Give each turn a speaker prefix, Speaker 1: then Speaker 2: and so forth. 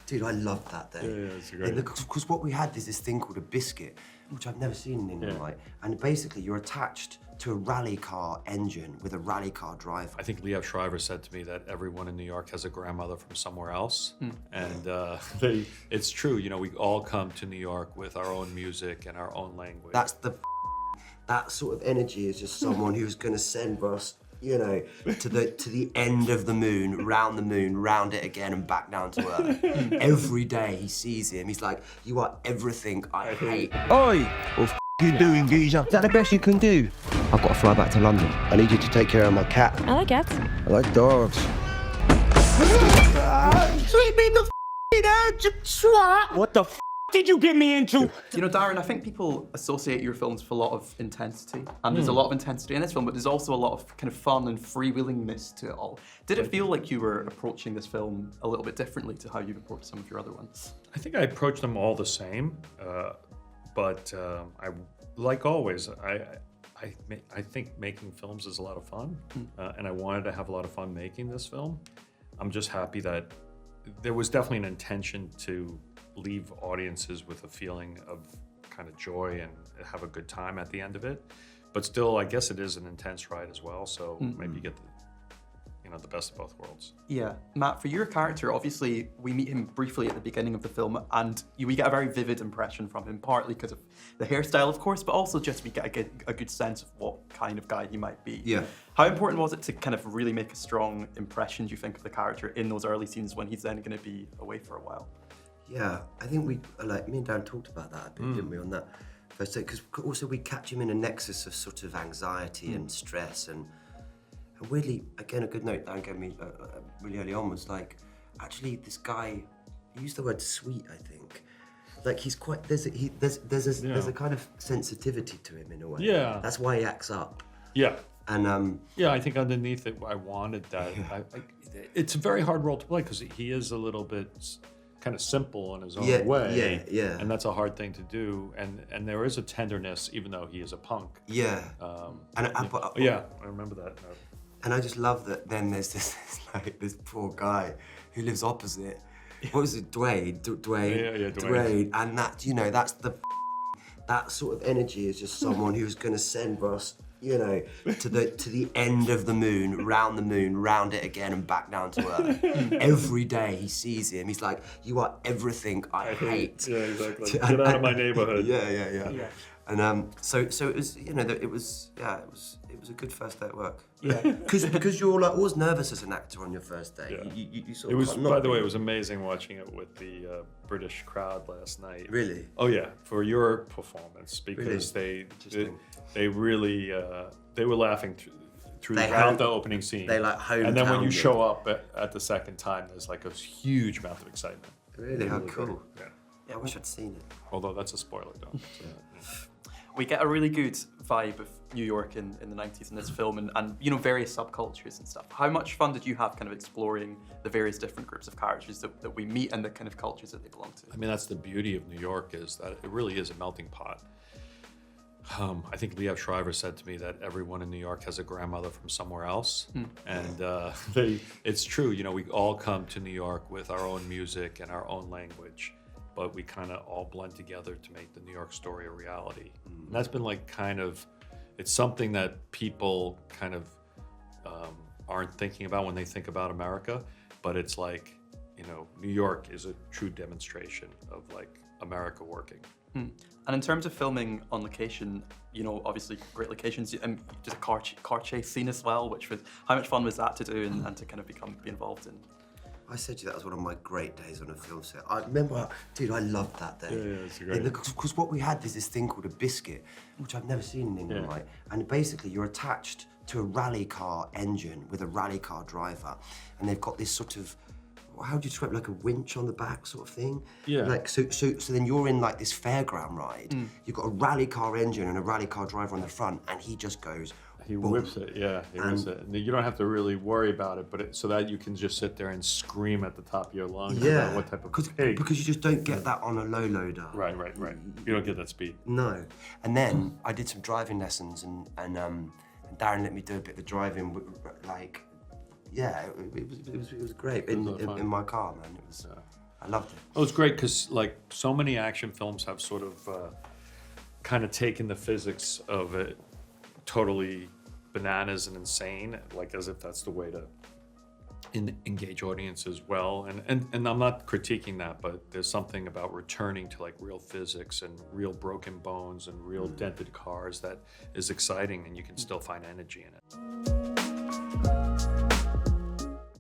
Speaker 1: Dude, I loved that day.
Speaker 2: Yeah, it's great.
Speaker 1: Because what we had is this thing called a biscuit, which I've never seen in England, right? And basically you're attached to a rally car engine with a rally car driver.
Speaker 2: I think Liev Schreiber said to me that everyone in New York has a grandmother from somewhere else. And it's true, you know, we all come to New York with our own music and our own language.
Speaker 1: That sort of energy is just someone who's gonna send Russ, you know, to the end of the moon, round it again and back down to earth. Every day he sees him, he's like, you are everything I hate.
Speaker 3: Oi! What you doing, geezer? Is that the best you can do?
Speaker 1: I've got to fly back to London. I need you to take care of my cat.
Speaker 4: I like cats.
Speaker 3: I like dogs.
Speaker 5: Sweep me the out, you swat!
Speaker 3: What the did you get me into?
Speaker 6: You know, Darren, I think people associate your films with a lot of intensity, and there's a lot of intensity in this film, but there's also a lot of kind of fun and freewheelingness to it all. Did it feel like you were approaching this film a little bit differently to how you've approached some of your other ones?
Speaker 2: I think I approach them all the same, but I, like always, I think making films is a lot of fun, and I wanted to have a lot of fun making this film. I'm just happy that there was definitely an intention to leave audiences with a feeling of kind of joy and have a good time at the end of it. But still, I guess it is an intense ride as well, so maybe you get the best of both worlds.
Speaker 6: Yeah. Matt, for your character, obviously we meet him briefly at the beginning of the film, and we get a very vivid impression from him, partly because of the hairstyle, of course, but also just we get a good sense of what kind of guy he might be.
Speaker 1: Yeah.
Speaker 6: How important was it to kind of really make a strong impression, do you think, of the character in those early scenes when he's then going to be away for a while?
Speaker 1: Yeah, I think me and Darren talked about that a bit, didn't we, on that first day? Because also we catch him in a nexus of sort of anxiety and stress, and weirdly, again, a good note Darren gave me really early on was like, actually, this guy, he used the word sweet, I think. Like he's quite, there's a kind of sensitivity to him in a way.
Speaker 2: Yeah.
Speaker 1: That's why he acts up.
Speaker 2: Yeah.
Speaker 1: And
Speaker 2: yeah, I think underneath it, I wanted that. It's a very hard role to play because he is a little bit kind of simple in his own way.
Speaker 1: Yeah.
Speaker 2: And that's a hard thing to do. And there is a tenderness, even though he is a punk.
Speaker 1: Yeah.
Speaker 2: Yeah, I remember that.
Speaker 1: And I just love that then there's this poor guy who lives opposite. What was it, Dwayne? Dwayne. And that, you know, that sort of energy is just someone who's gonna send Russ, you know, to the end of the moon, round it again and back down to earth. Every day he sees him, he's like, you are everything I hate.
Speaker 2: Yeah, exactly. Get out of my neighborhood.
Speaker 1: Yeah. And so it was, you know, it was a good first day at work.
Speaker 6: Yeah.
Speaker 1: Because you're like always nervous as an actor on your first day.
Speaker 2: Yeah.
Speaker 1: You sort
Speaker 2: It
Speaker 1: of
Speaker 2: was,
Speaker 1: can't not
Speaker 2: by the way,
Speaker 1: be.
Speaker 2: it was amazing watching it with the British crowd last night.
Speaker 1: Really?
Speaker 2: Oh yeah, for your performance, because they really they were laughing throughout the opening scene.
Speaker 1: They like hometown.
Speaker 2: And then when you show up at the second time, there's like a huge amount of excitement.
Speaker 1: Really? How cool.
Speaker 2: Yeah.
Speaker 1: I wish I'd seen it.
Speaker 2: Although that's a spoiler, though.
Speaker 6: We get a really good vibe of New York in the 90s in this film, and you know, various subcultures and stuff. How much fun did you have kind of exploring the various different groups of characters that we meet and the kind of cultures that they belong to?
Speaker 2: I mean, that's the beauty of New York, is that it really is a melting pot. I think Liev Schreiber said to me that everyone in New York has a grandmother from somewhere else. And it's true, you know, we all come to New York with our own music and our own language, but we kind of all blend together to make the New York story a reality. And that's been like it's something that people kind of aren't thinking about when they think about America, but it's like, you know, New York is a true demonstration of like America working.
Speaker 6: And in terms of filming on location, you know, obviously great locations, and just a car chase scene as well, which was, how much fun was that to do and to kind of be involved in?
Speaker 1: I said to you that was one of my great days on a film set. I remember, dude, I loved that day.
Speaker 2: Yeah, it's great.
Speaker 1: Because what we had is this thing called a biscuit, which I've never seen in England, right? And basically you're attached to a rally car engine with a rally car driver, and they've got this sort of, how do you describe it, like a winch on the back sort of thing?
Speaker 2: Yeah.
Speaker 1: Like, so then you're in like this fairground ride, you've got a rally car engine and a rally car driver on the front, and he just goes,
Speaker 2: He whips it, yeah, he whips it. And you don't have to really worry about it, but so that you can just sit there and scream at the top of your lungs about what type of pig.
Speaker 1: Because you just don't get that on a low loader.
Speaker 2: Right. You don't get that speed.
Speaker 1: No. And then I did some driving lessons, and Darren let me do a bit of the driving, like, yeah, it was great in my car, man. It was. I loved it.
Speaker 2: It was great because like so many action films have sort of kind of taken the physics of it totally bananas and insane, like as if that's the way to engage audiences well. And I'm not critiquing that, but there's something about returning to like real physics and real broken bones and real dented cars that is exciting, and you can still find energy in it.